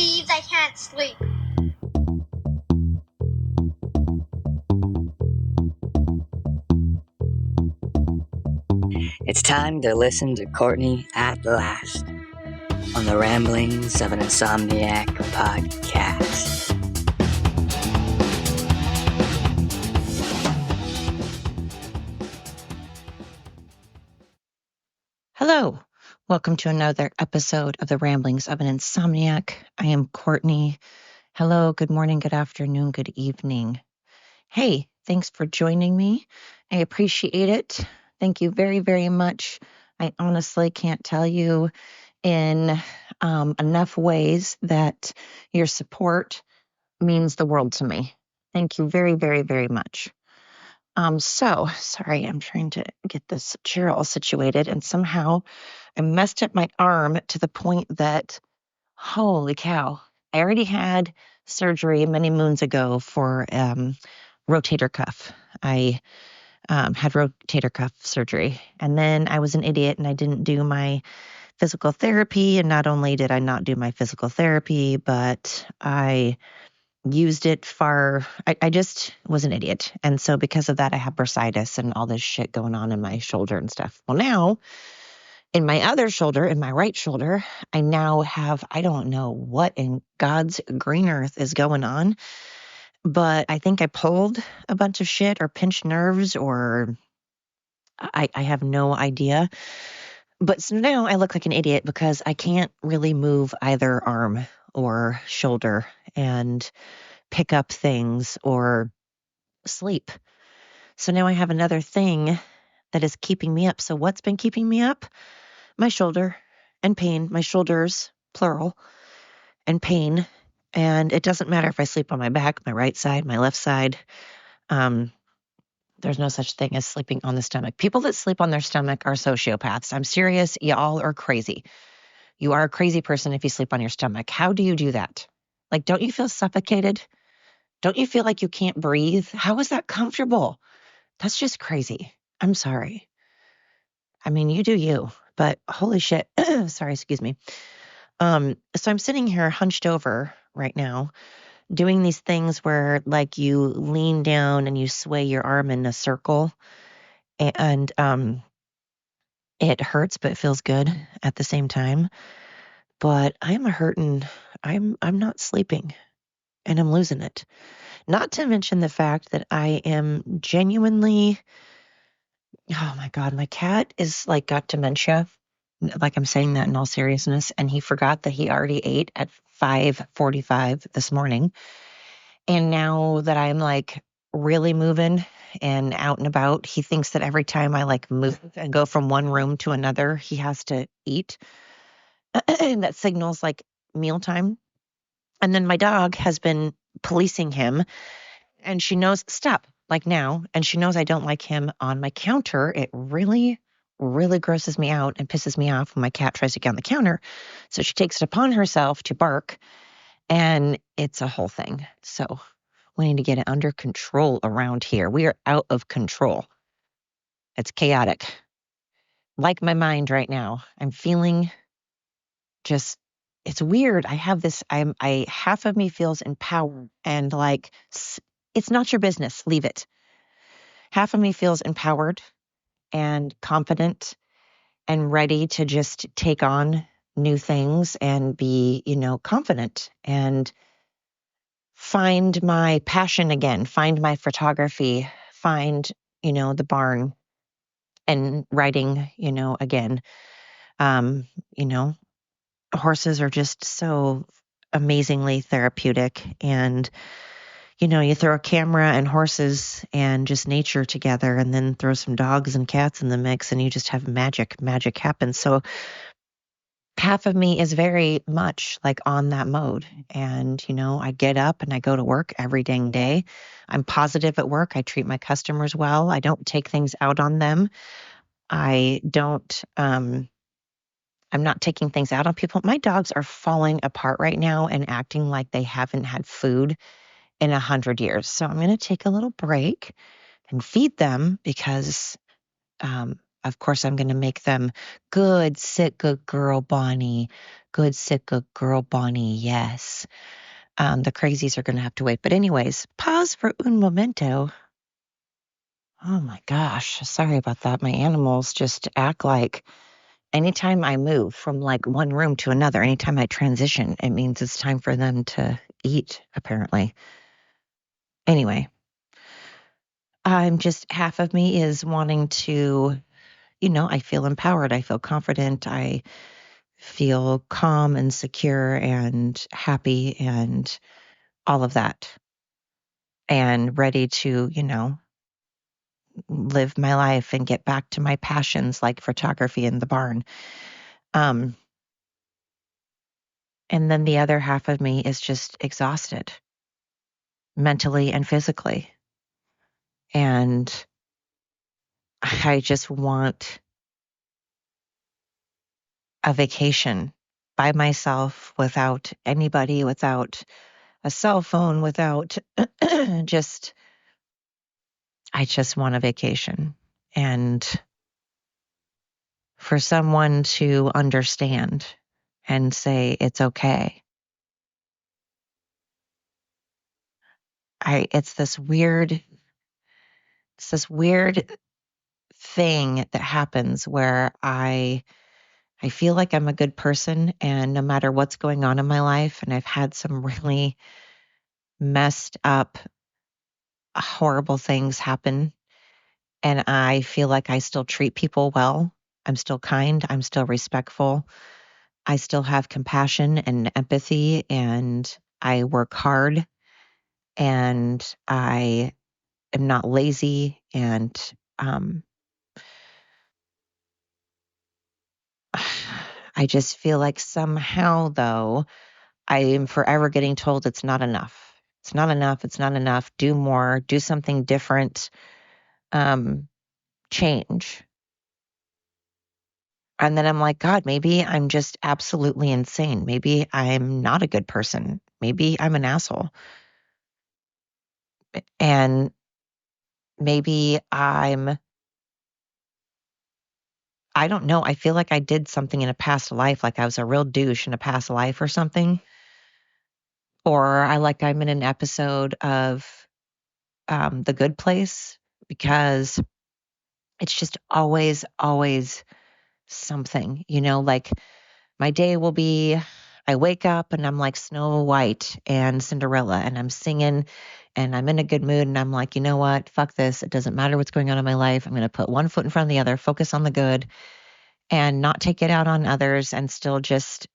Please, I can't sleep. It's time to listen to Courtney at last on the Ramblings of an Insomniac podcast. Hello, welcome to another episode of the Ramblings of an Insomniac. I am Courtney. Hello, good morning, good afternoon, good evening. Hey, thanks for joining me. I appreciate it. Thank you very, very much. I honestly can't tell you in enough ways that your support means the world to me. Thank you very, very, very much. Sorry, I'm trying to get this chair all situated, and somehow I messed up my arm to the point that, holy cow, I already had surgery many moons ago for rotator cuff. I had rotator cuff surgery, and then I was an idiot and I didn't do my physical therapy. And not only did I not do my physical therapy, but I used it I just was an idiot. And so because of that, I have bursitis and all this shit going on in my shoulder and stuff. Well, now in my other shoulder, in my right shoulder, I now have, I don't know what in God's green earth is going on, but I think I pulled a bunch of shit or pinched nerves, or I have no idea. But so now I look like an idiot because I can't really move either arm or shoulder and pick up things or sleep. So now I have another thing that is keeping me up. So what's been keeping me up? My shoulder and pain, my shoulders, plural, and pain. And it doesn't matter if I sleep on my back, my right side, my left side. There's no such thing as sleeping on the stomach. People that sleep on their stomach are sociopaths. I'm serious. Y'all are crazy. You are a crazy person if you sleep on your stomach. How do you do that? Like, don't you feel suffocated? Don't you feel like you can't breathe? How is that comfortable? That's just crazy. I'm sorry. I mean, you do you, but holy shit. Sorry, excuse me. So I'm sitting here hunched over right now, doing these things where like you lean down and you sway your arm in a circle, and it hurts, but it feels good at the same time. But I'm hurting. I'm not sleeping, and I'm losing it. Not to mention the fact that I am genuinely, oh my God, my cat is like got dementia. Like I'm saying that in all seriousness. And he forgot that he already ate at 5:45 this morning. And now that I'm like really moving and out and about, he thinks that every time I like move and go from one room to another, he has to eat. And that signals like mealtime. And then my dog has been policing him, and she knows, stop, like now, and she knows I don't like him on my counter. It really, really grosses me out and pisses me off when my cat tries to get on the counter. So she takes it upon herself to bark, and it's a whole thing. So we need to get it under control around here. We are out of control. It's chaotic. Like my mind right now. I'm feeling just, it's weird. I have this, half of me feels empowered and like, it's not your business. Leave it. Half of me feels empowered and confident and ready to just take on new things and be, confident and find my passion again, find my photography, find, the barn and writing, again. Um, you know, Horses are just so amazingly therapeutic, and you throw a camera and horses and just nature together, and then throw some dogs and cats in the mix, and you just have magic happens. So half of me is very much like on that mode. And, I get up and I go to work every dang day. I'm positive at work. I treat my customers well. I don't take things out on them. I don't, I'm not taking things out on people. My dogs are falling apart right now and acting like they haven't had food in 100 years. So I'm going to take a little break and feed them because Of course, I'm going to make them good, sit, good girl, Bonnie. Good, sit, good girl, Bonnie. Yes. The crazies are going to have to wait. But anyways, pause for un momento. Oh my gosh. Sorry about that. My animals just act like anytime I move from like one room to another, anytime I transition, it means it's time for them to eat, apparently. Anyway, I'm just half of me is wanting to, I feel empowered. I feel confident. I feel calm and secure and happy and all of that, and ready to, live my life and get back to my passions like photography in the barn. Um, and then the other half of me is just exhausted mentally and physically. And I just want a vacation by myself without anybody, without a cell phone, without just, I just want a vacation. And for someone to understand and say, it's okay. It's this weird thing that happens where I feel like I'm a good person, and no matter what's going on in my life, and I've had some really messed up, horrible things happen, and I feel like I still treat people well. I'm still kind. I'm still respectful. I still have compassion and empathy, and I work hard, and I am not lazy. And I just feel like somehow, though, I am forever getting told it's not enough. It's not enough. It's not enough. Do more. Do something different. Change. And then I'm like, God, maybe I'm just absolutely insane. Maybe I'm not a good person. Maybe I'm an asshole. And maybe I don't know. I feel like I did something in a past life, like I was a real douche in a past life or something. Or I'm in an episode of The Good Place, because it's just always something, like my day will be, I wake up and I'm like Snow White and Cinderella, and I'm singing and I'm in a good mood, and I'm like, you know what? Fuck this. It doesn't matter what's going on in my life. I'm going to put one foot in front of the other, focus on the good and not take it out on others, and still just,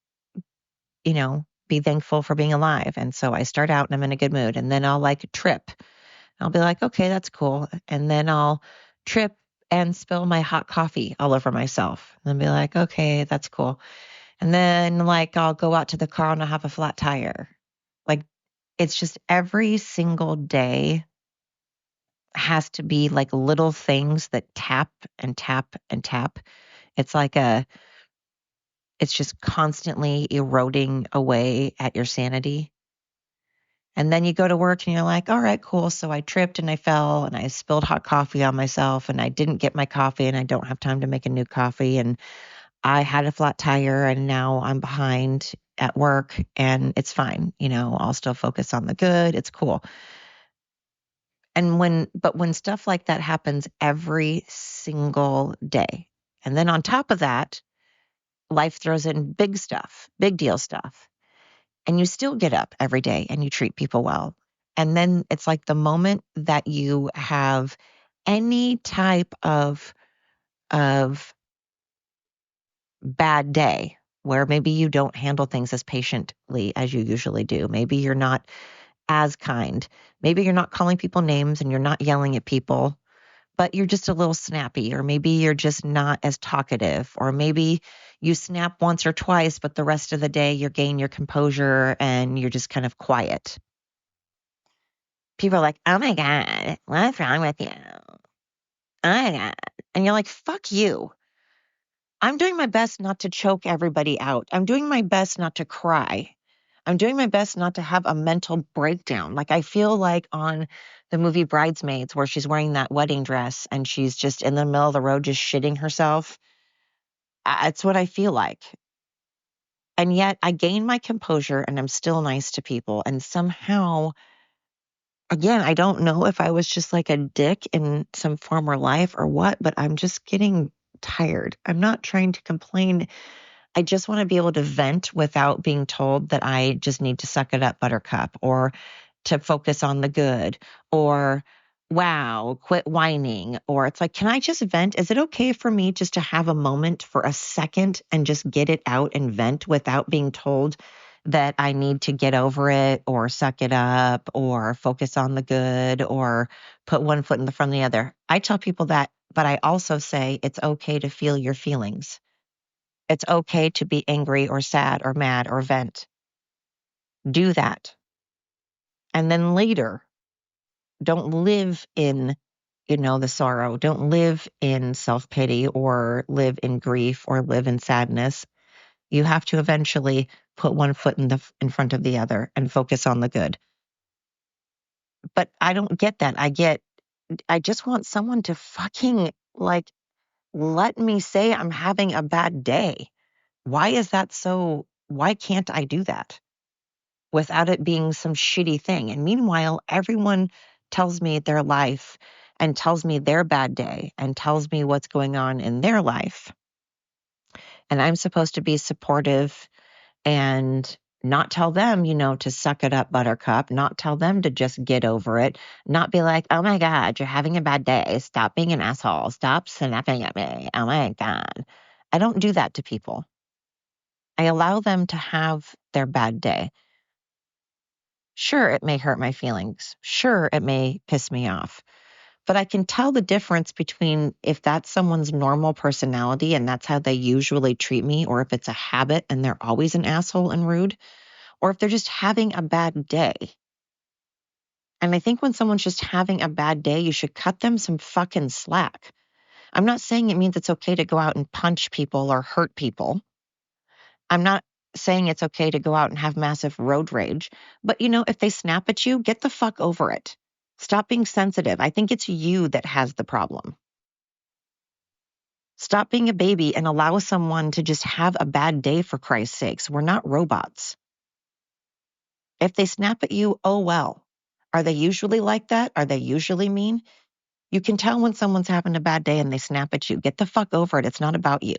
be thankful for being alive. And so I start out and I'm in a good mood, and then I'll like trip. I'll be like, okay, that's cool. And then I'll trip and spill my hot coffee all over myself, and then be like, okay, that's cool. And then like I'll go out to the car and I'll have a flat tire. Like, it's just every single day has to be like little things that tap and tap and tap. It's like it's just constantly eroding away at your sanity. And then you go to work and you're like, all right, cool. So I tripped and I fell and I spilled hot coffee on myself, and I didn't get my coffee, and I don't have time to make a new coffee. And I had a flat tire and now I'm behind at work, and it's fine. I'll still focus on the good. It's cool. And when stuff like that happens every single day, and then on top of that, life throws in big stuff, big deal stuff, and you still get up every day and you treat people well. And then it's like the moment that you have any type of bad day where maybe you don't handle things as patiently as you usually do. Maybe you're not as kind. Maybe you're not calling people names and you're not yelling at people, but you're just a little snappy. Or maybe you're just not as talkative. Or maybe you snap once or twice, but the rest of the day you gain your composure and you're just kind of quiet. People are like, oh my God, what's wrong with you? Oh my God. And you're like, fuck you. I'm doing my best not to choke everybody out. I'm doing my best not to cry. I'm doing my best not to have a mental breakdown. Like I feel like on the movie Bridesmaids where she's wearing that wedding dress and she's just in the middle of the road just shitting herself. It's what I feel like. And yet I gain my composure and I'm still nice to people. And somehow, again, I don't know if I was just like a dick in some former life or what, but I'm just getting tired. I'm not trying to complain. I just want to be able to vent without being told that I just need to suck it up, buttercup, or to focus on the good, or wow, quit whining. Or it's like, can I just vent? Is it okay for me just to have a moment for a second and just get it out and vent without being told that I need to get over it or suck it up or focus on the good or put one foot in the front of the other? I tell people that, but I also say it's okay to feel your feelings. It's okay to be angry or sad or mad or vent. Do that. And then later, don't live in, the sorrow. Don't live in self-pity or live in grief or live in sadness. You have to eventually put one foot in front of the other and focus on the good. But I don't get that. I just want someone to fucking like let me say I'm having a bad day. Why is that so? Why can't I do that without it being some shitty thing? And meanwhile, everyone tells me their life and tells me their bad day and tells me what's going on in their life. And I'm supposed to be supportive and not tell them, to suck it up, buttercup, not tell them to just get over it, not be like, oh my God, you're having a bad day. Stop being an asshole. Stop snapping at me. Oh my God. I don't do that to people. I allow them to have their bad day. Sure, it may hurt my feelings. Sure, it may piss me off. But I can tell the difference between if that's someone's normal personality and that's how they usually treat me, or if it's a habit and they're always an asshole and rude, or if they're just having a bad day. And I think when someone's just having a bad day, you should cut them some fucking slack. I'm not saying it means it's okay to go out and punch people or hurt people. I'm not saying it's okay to go out and have massive road rage. But, if they snap at you, get the fuck over it. Stop being sensitive. I think it's you that has the problem. Stop being a baby and allow someone to just have a bad day, for Christ's sakes. We're not robots. If they snap at you, oh well. Are they usually like that? Are they usually mean? You can tell when someone's having a bad day and they snap at you. Get the fuck over it. It's not about you.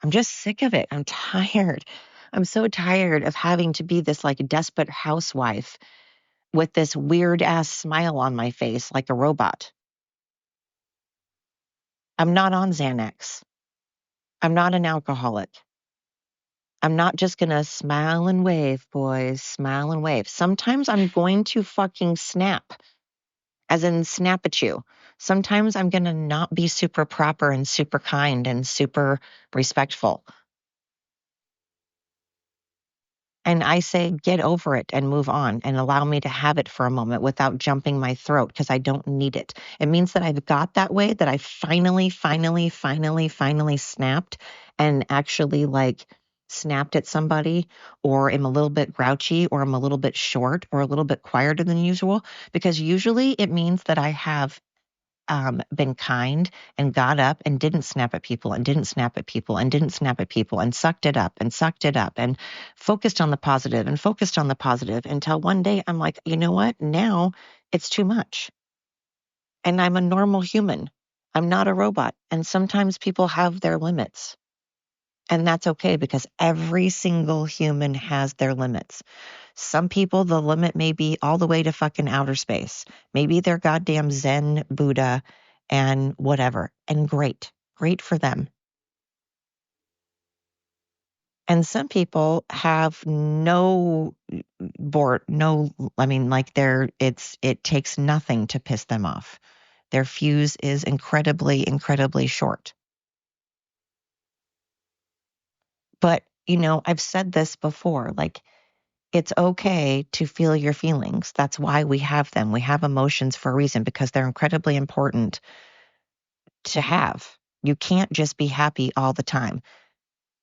I'm just sick of it. I'm tired. I'm so tired of having to be this like desperate housewife with this weird ass smile on my face like a robot. I'm not on Xanax. I'm not an alcoholic. I'm not just going to smile and wave, boys, smile and wave. Sometimes I'm going to fucking snap, as in snap at you. Sometimes I'm going to not be super proper and super kind and super respectful. And I say, get over it and move on and allow me to have it for a moment without jumping my throat because I don't need it. It means that I've got that way, that I finally snapped and actually like snapped at somebody, or am a little bit grouchy, or I'm a little bit short, or a little bit quieter than usual, because usually it means that I have been kind and got up and didn't snap at people and didn't snap at people and didn't snap at people and sucked it up and focused on the positive and focused on the positive until one day I'm like, you know what? Now it's too much. And I'm a normal human. I'm not a robot. And sometimes people have their limits. And that's okay because every single human has their limits. Some people, the limit may be all the way to fucking outer space. Maybe they're goddamn Zen, Buddha, and whatever. And great for them. And some people have it takes nothing to piss them off. Their fuse is incredibly short. But, I've said this before, like, it's okay to feel your feelings. That's why we have them. We have emotions for a reason because they're incredibly important to have. You can't just be happy all the time.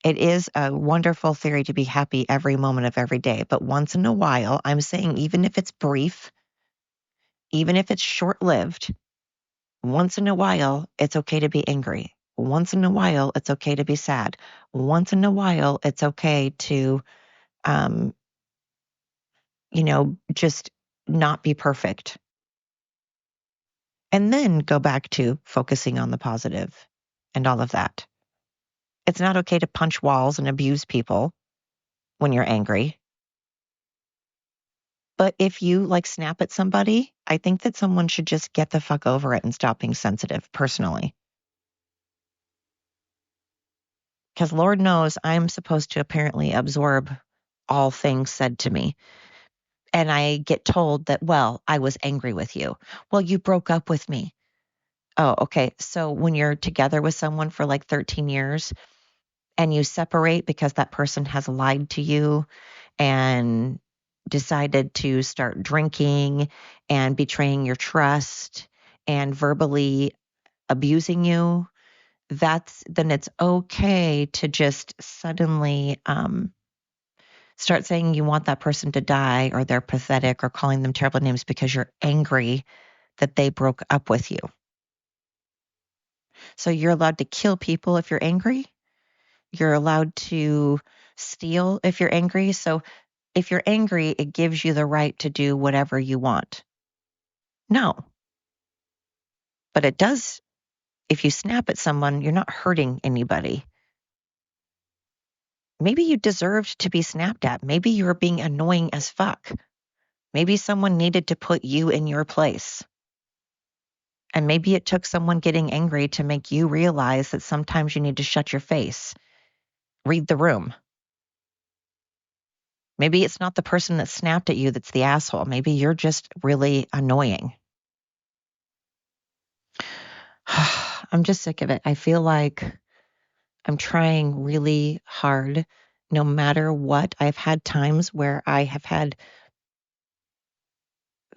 It is a wonderful theory to be happy every moment of every day. But once in a while, I'm saying even if it's brief, even if it's short-lived, once in a while, it's okay to be angry. Once in a while, it's okay to be sad. Once in a while, it's okay to, just not be perfect. And then go back to focusing on the positive and all of that. It's not okay to punch walls and abuse people when you're angry. But if you snap at somebody, I think that someone should just get the fuck over it and stop being sensitive, personally. Because Lord knows I'm supposed to apparently absorb all things said to me. And I get told that, well, I was angry with you. Well, you broke up with me. Oh, okay. So when you're together with someone for 13 years and you separate because that person has lied to you and decided to start drinking and betraying your trust and verbally abusing you, then it's okay to just suddenly start saying you want that person to die or they're pathetic or calling them terrible names because you're angry that they broke up with you. So you're allowed to kill people if you're angry. You're allowed to steal if you're angry. So if you're angry, it gives you the right to do whatever you want. No. But it does. If you snap at someone, you're not hurting anybody. Maybe you deserved to be snapped at. Maybe you were being annoying as fuck. Maybe someone needed to put you in your place. And maybe it took someone getting angry to make you realize that sometimes you need to shut your face. Read the room. Maybe it's not the person that snapped at you that's the asshole. Maybe you're just really annoying. I'm just sick of it. I feel like I'm trying really hard no matter what. I've had times where I have had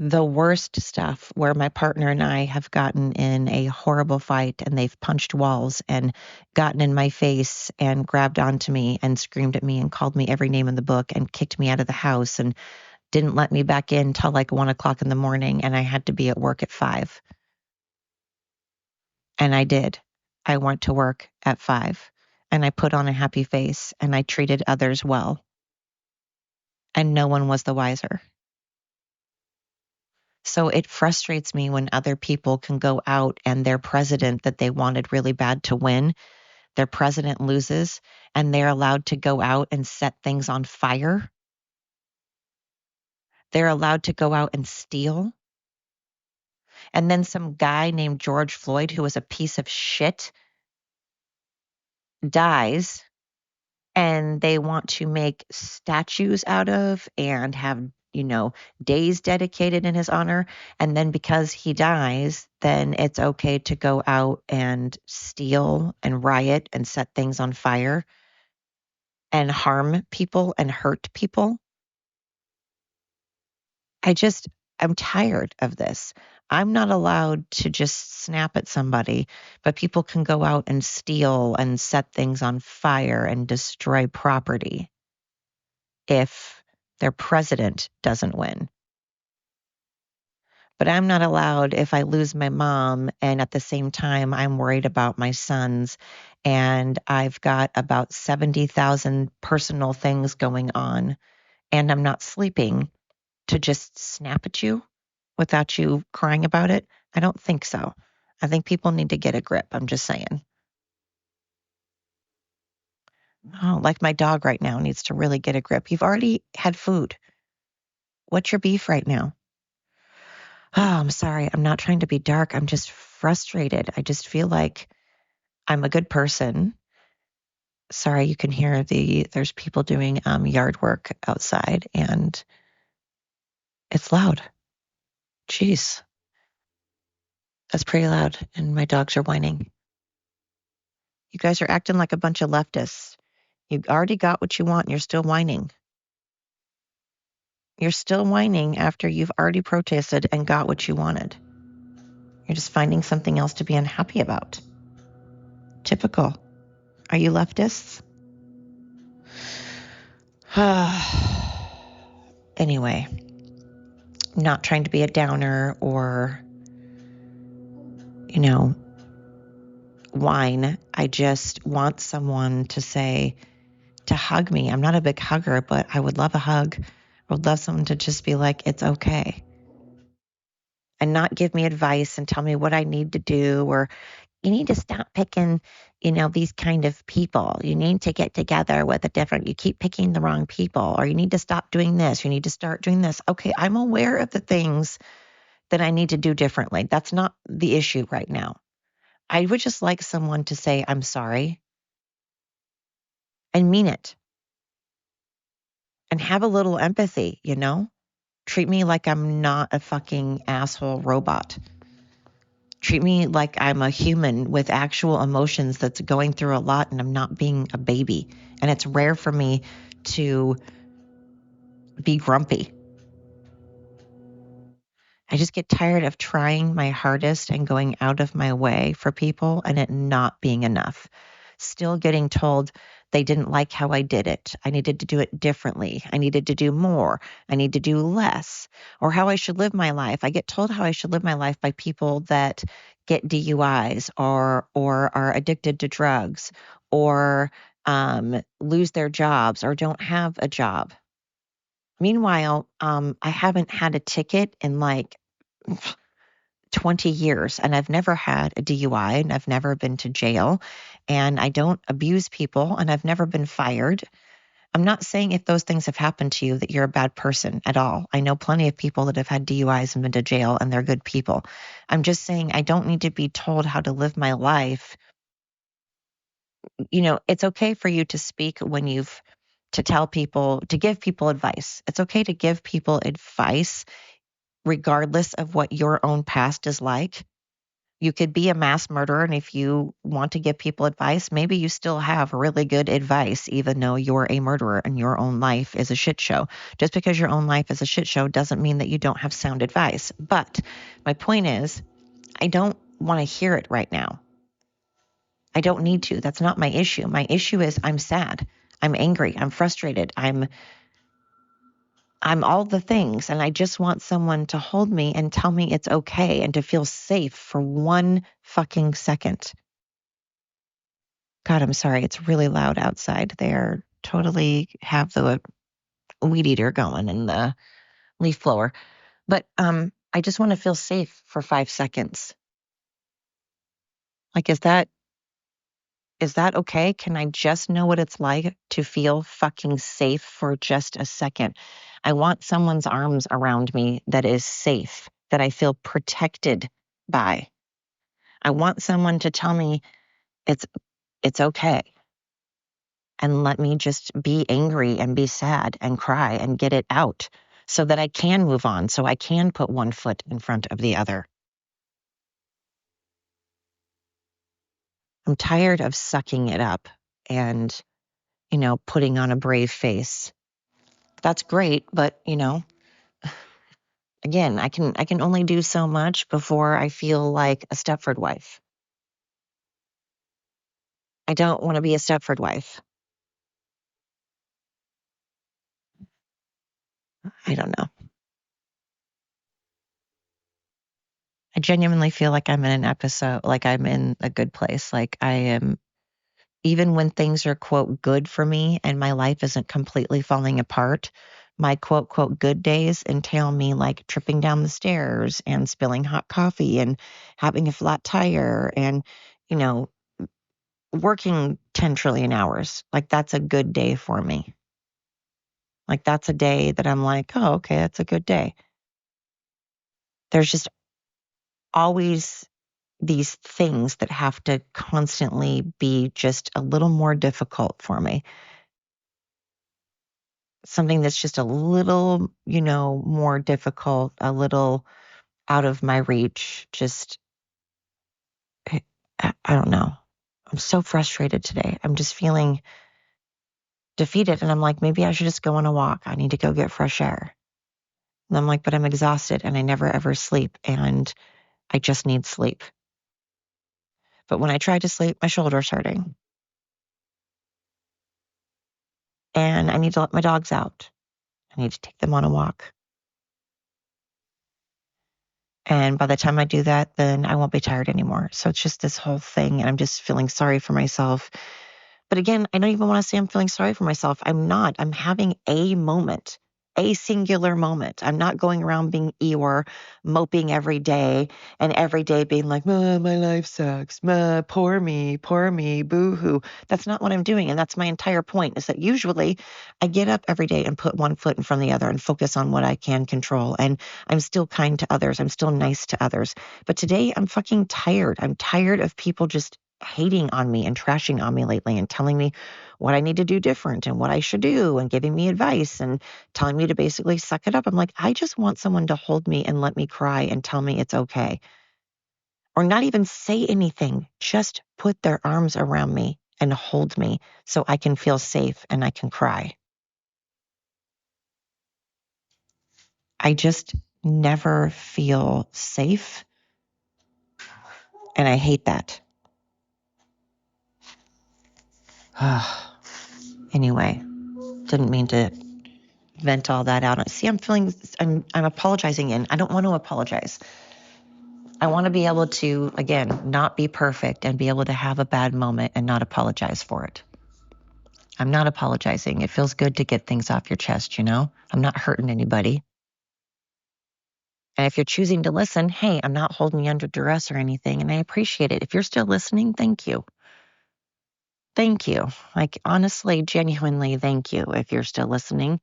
the worst stuff where my partner and I have gotten in a horrible fight and they've punched walls and gotten in my face and grabbed onto me and screamed at me and called me every name in the book and kicked me out of the house and didn't let me back in till 1:00 in the morning, and I had to be at work at 5. And I did. I went to work at 5 and I put on a happy face and I treated others well. And no one was the wiser. So it frustrates me when other people can go out and their president that they wanted really bad to win, their president loses, and they're allowed to go out and set things on fire. They're allowed to go out and steal. And then some guy named George Floyd, who was a piece of shit, dies, and they want to make statues out of and have, days dedicated in his honor. And then because he dies, then it's okay to go out and steal and riot and set things on fire and harm people and hurt people. I'm tired of this. I'm not allowed to just snap at somebody, but people can go out and steal and set things on fire and destroy property if their president doesn't win. But I'm not allowed if I lose my mom and at the same time I'm worried about my sons and I've got about 70,000 personal things going on and I'm not sleeping to just snap at you without you crying about it. I don't think so. I think people need to get a grip. I'm just saying. Oh, like my dog right now needs to really get a grip. You've already had food. What's your beef right now? Oh, I'm sorry. I'm not trying to be dark. I'm just frustrated. I just feel like I'm a good person. Sorry, you can hear there's people doing yard work outside and it's loud. Jeez. That's pretty loud. And my dogs are whining. You guys are acting like a bunch of leftists. You already got what you want and you're still whining. You're still whining after you've already protested and got what you wanted. You're just finding something else to be unhappy about. Typical. Are you leftists? Anyway, not trying to be a downer or, whine. I just want someone to hug me. I'm not a big hugger, but I would love a hug. I would love someone to just be like, it's okay. And not give me advice and tell me what I need to do, or you need to stop picking, these kind of people. You need to get together with you keep picking the wrong people, or you need to stop doing this. You need to start doing this. Okay, I'm aware of the things that I need to do differently. That's not the issue right now. I would just like someone to say, I'm sorry, and mean it, and have a little empathy, Treat me like I'm not a fucking asshole robot. Treat me like I'm a human with actual emotions that's going through a lot, and I'm not being a baby. And it's rare for me to be grumpy. I just get tired of trying my hardest and going out of my way for people and it not being enough. Still getting told they didn't like how I did it. I needed to do it differently. I needed to do more. I need to do less. Or how I should live my life. I get told how I should live my life by people that get DUIs or are addicted to drugs or lose their jobs or don't have a job. Meanwhile, I haven't had a ticket in like 20 years, and I've never had a DUI, and I've never been to jail, and I don't abuse people, and I've never been fired. I'm not saying if those things have happened to you that you're a bad person at all. I know plenty of people that have had DUIs and been to jail, and they're good people. I'm just saying I don't need to be told how to live my life. It's okay for you to speak to tell people, to give people advice. It's okay to give people advice regardless of what your own past is like. You could be a mass murderer, and if you want to give people advice, maybe you still have really good advice, even though you're a murderer and your own life is a shit show. Just because your own life is a shit show doesn't mean that you don't have sound advice. But my point is, I don't want to hear it right now. I don't need to. That's not my issue. My issue is I'm sad. I'm angry. I'm frustrated. I'm all the things, and I just want someone to hold me and tell me it's okay and to feel safe for one fucking second. God, I'm sorry. It's really loud outside. They're totally have the weed eater going and the leaf blower. But I just want to feel safe for 5 seconds. Like, is that okay? Can I just know what it's like to feel fucking safe for just a second? I want someone's arms around me that is safe, that I feel protected by. I want someone to tell me it's okay, and let me just be angry and be sad and cry and get it out so that I can move on, so I can put one foot in front of the other. I'm tired of sucking it up and, putting on a brave face. That's great, but, again, I can only do so much before I feel like a Stepford wife. I don't want to be a Stepford wife. I don't know. I genuinely feel like I'm in an episode, like I'm in a good place. Like I am, even when things are, quote, good for me and my life isn't completely falling apart, my quote good days entail me like tripping down the stairs and spilling hot coffee and having a flat tire and, you know, working 10 trillion hours. Like that's a good day for me. Like that's a day that I'm like, oh, okay, that's a good day. There's just always these things that have to constantly be just a little more difficult for me. Something that's just a little, more difficult, a little out of my reach. Just, I don't know. I'm so frustrated today. I'm just feeling defeated. And I'm like, maybe I should just go on a walk. I need to go get fresh air. And I'm like, but I'm exhausted and I never ever sleep. And I just need sleep. But when I try to sleep, my shoulder's hurting. and I need to let my dogs out. I need to take them on a walk. And by the time I do that, then I won't be tired anymore. So it's just this whole thing, and I'm just feeling sorry for myself. But again, I don't even want to say I'm feeling sorry for myself. I'm not. I'm having a moment, a singular moment. I'm not going around being Eeyore, moping every day, and every day being like, my life sucks. Poor me, boo-hoo. That's not what I'm doing. And that's my entire point, is that usually I get up every day and put one foot in front of the other and focus on what I can control. And I'm still kind to others. I'm still nice to others. But today I'm fucking tired. I'm tired of people just hating on me and trashing on me lately and telling me what I need to do different and what I should do and giving me advice and telling me to basically suck it up. I'm like, I just want someone to hold me and let me cry and tell me it's okay. Or not even say anything, just put their arms around me and hold me so I can feel safe and I can cry. I just never feel safe, and I hate that. Anyway, didn't mean to vent all that out. See, I'm apologizing, and I don't want to apologize. I want to be able to, again, not be perfect and be able to have a bad moment and not apologize for it. I'm not apologizing. It feels good to get things off your chest, you know? I'm not hurting anybody. And if you're choosing to listen, hey, I'm not holding you under duress or anything, and I appreciate it. If you're still listening, thank you. Thank you. Like, honestly, genuinely, thank you if you're still listening.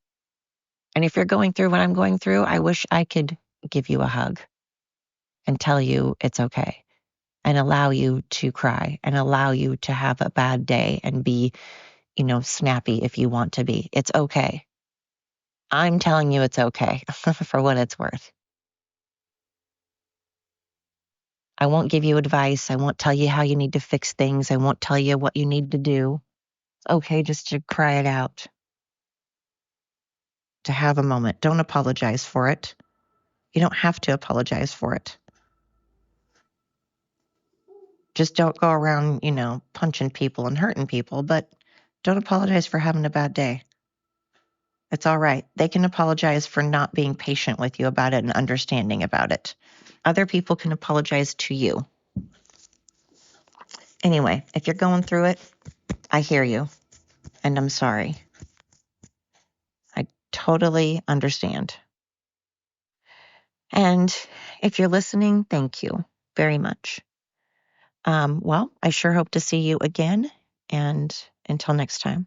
And if you're going through what I'm going through, I wish I could give you a hug and tell you it's okay and allow you to cry and allow you to have a bad day and be, snappy if you want to be. It's okay. I'm telling you it's okay for what it's worth. I won't give you advice. I won't tell you how you need to fix things. I won't tell you what you need to do. It's okay just to cry it out, to have a moment. Don't apologize for it. You don't have to apologize for it. Just don't go around, punching people and hurting people, but don't apologize for having a bad day. It's all right. They can apologize for not being patient with you about it and understanding about it. Other people can apologize to you. Anyway, if you're going through it, I hear you, and I'm sorry. I totally understand. And if you're listening, thank you very much. Well, I sure hope to see you again, and until next time.